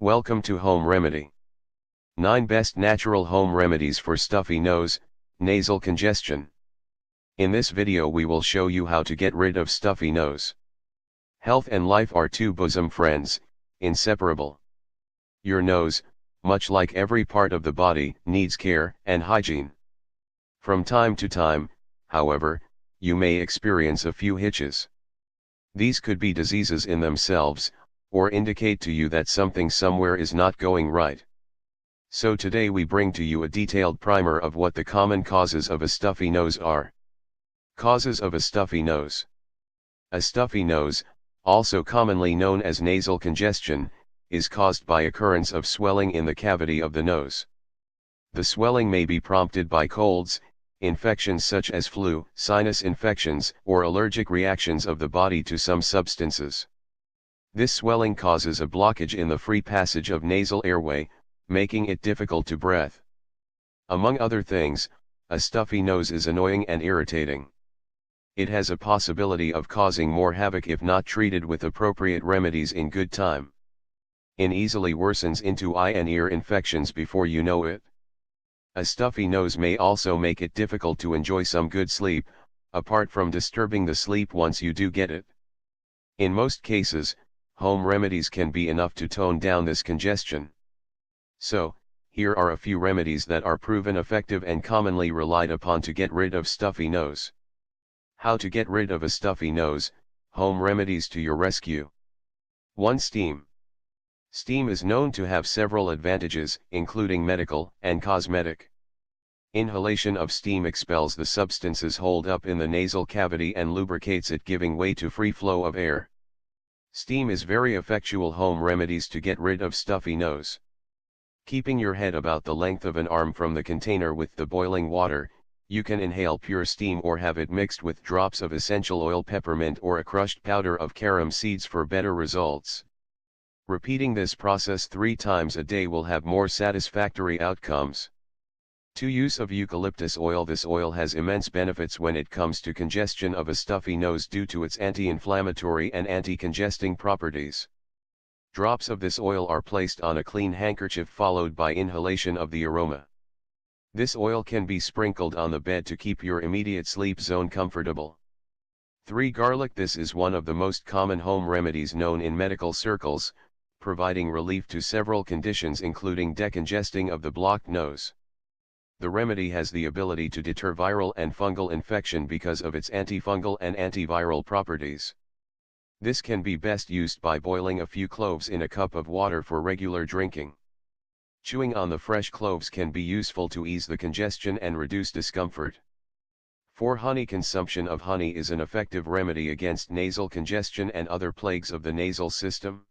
Welcome to Home Remedy. 9 Best Natural Home Remedies for Stuffy Nose, Nasal Congestion. In this video we will show you how to get rid of stuffy nose. Health and life are two bosom friends, inseparable. Your nose, much like every part of the body, needs care and hygiene. From time to time, however, you may experience a few hitches. These could be diseases in themselves, or indicate to you that something somewhere is not going right. So today we bring to you a detailed primer of what the common causes of a stuffy nose are. Causes of a stuffy nose. A stuffy nose, also commonly known as nasal congestion, is caused by occurrence of swelling in the cavity of the nose. The swelling may be prompted by colds, infections such as flu, sinus infections, or allergic reactions of the body to some substances. This swelling causes a blockage in the free passage of nasal airway, making it difficult to breathe. Among other things, a stuffy nose is annoying and irritating. It has a possibility of causing more havoc if not treated with appropriate remedies in good time. It easily worsens into eye and ear infections before you know it. A stuffy nose may also make it difficult to enjoy some good sleep, apart from disturbing the sleep once you do get it. In most cases, home remedies can be enough to tone down this congestion. So, here are a few remedies that are proven effective and commonly relied upon to get rid of stuffy nose. How to get rid of a stuffy nose, home remedies to your rescue. 1. Steam. Steam is known to have several advantages, including medical and cosmetic. Inhalation of steam expels the substances holed up in the nasal cavity and lubricates it, giving way to free flow of air. Steam is very effectual home remedies to get rid of stuffy nose. Keeping your head about the length of an arm from the container with the boiling water, you can inhale pure steam or have it mixed with drops of essential oil, peppermint, or a crushed powder of carom seeds for better results. Repeating this process 3 times a day will have more satisfactory outcomes. 2. Use of eucalyptus oil. This oil has immense benefits when it comes to congestion of a stuffy nose due to its anti-inflammatory and anti-congesting properties. Drops of this oil are placed on a clean handkerchief followed by inhalation of the aroma. This oil can be sprinkled on the bed to keep your immediate sleep zone comfortable. 3. Garlic. This is one of the most common home remedies known in medical circles, providing relief to several conditions including decongesting of the blocked nose. The remedy has the ability to deter viral and fungal infection because of its antifungal and antiviral properties. This can be best used by boiling a few cloves in a cup of water for regular drinking. Chewing on the fresh cloves can be useful to ease the congestion and reduce discomfort. 4. Honey. Consumption of honey is an effective remedy against nasal congestion and other plagues of the nasal system.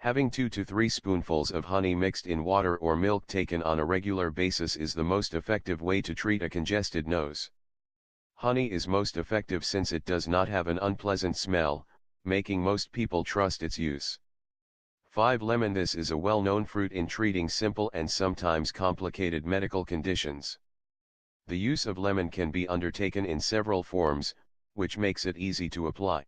Having 2 to 3 spoonfuls of honey mixed in water or milk taken on a regular basis is the most effective way to treat a congested nose. Honey is most effective since it does not have an unpleasant smell, making most people trust its use. 5. Lemon. This is a well-known fruit in treating simple and sometimes complicated medical conditions. The use of lemon can be undertaken in several forms, which makes it easy to apply.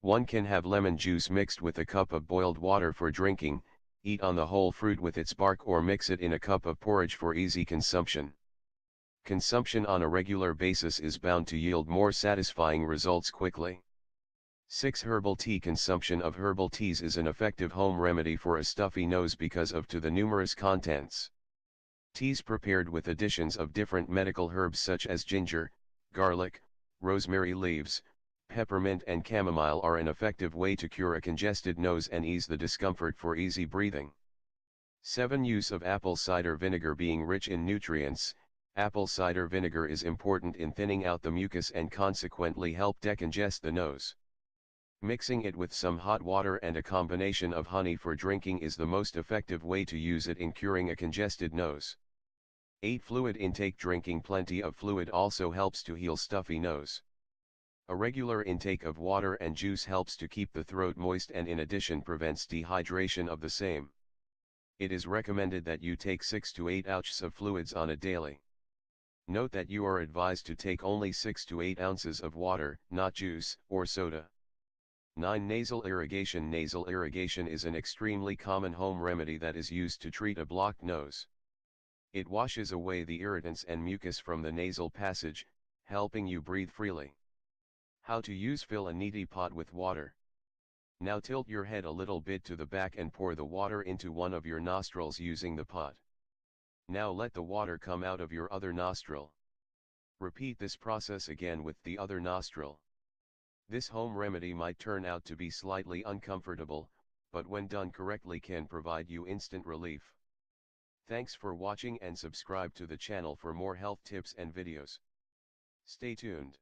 1 can have lemon juice mixed with a cup of boiled water for drinking, eat on the whole fruit with its bark, or mix it in a cup of porridge for easy consumption. Consumption on a regular basis is bound to yield more satisfying results quickly. 6. Herbal tea. Consumption of herbal teas is an effective home remedy for a stuffy nose because of the numerous contents. Teas prepared with additions of different medical herbs such as ginger, garlic, rosemary leaves, peppermint, and chamomile are an effective way to cure a congested nose and ease the discomfort for easy breathing. 7. Use of apple cider vinegar. Being rich in nutrients, apple cider vinegar is important in thinning out the mucus and consequently help decongest the nose. Mixing it with some hot water and a combination of honey for drinking is the most effective way to use it in curing a congested nose. 8. Fluid intake. Drinking plenty of fluid also helps to heal stuffy nose. A regular intake of water and juice helps to keep the throat moist and in addition prevents dehydration of the same. It is recommended that you take 6 to 8 ounces of fluids on a daily. Note that you are advised to take only 6 to 8 ounces of water, not juice or soda. 9. Nasal irrigation. Nasal irrigation is an extremely common home remedy that is used to treat a blocked nose. It washes away the irritants and mucus from the nasal passage, helping you breathe freely. How to use: fill a neti pot with water. Now tilt your head a little bit to the back and pour the water into one of your nostrils using the pot. Now let the water come out of your other nostril. Repeat this process again with the other nostril. This home remedy might turn out to be slightly uncomfortable, but when done correctly can provide you instant relief. Thanks for watching and subscribe to the channel for more health tips and videos. Stay tuned.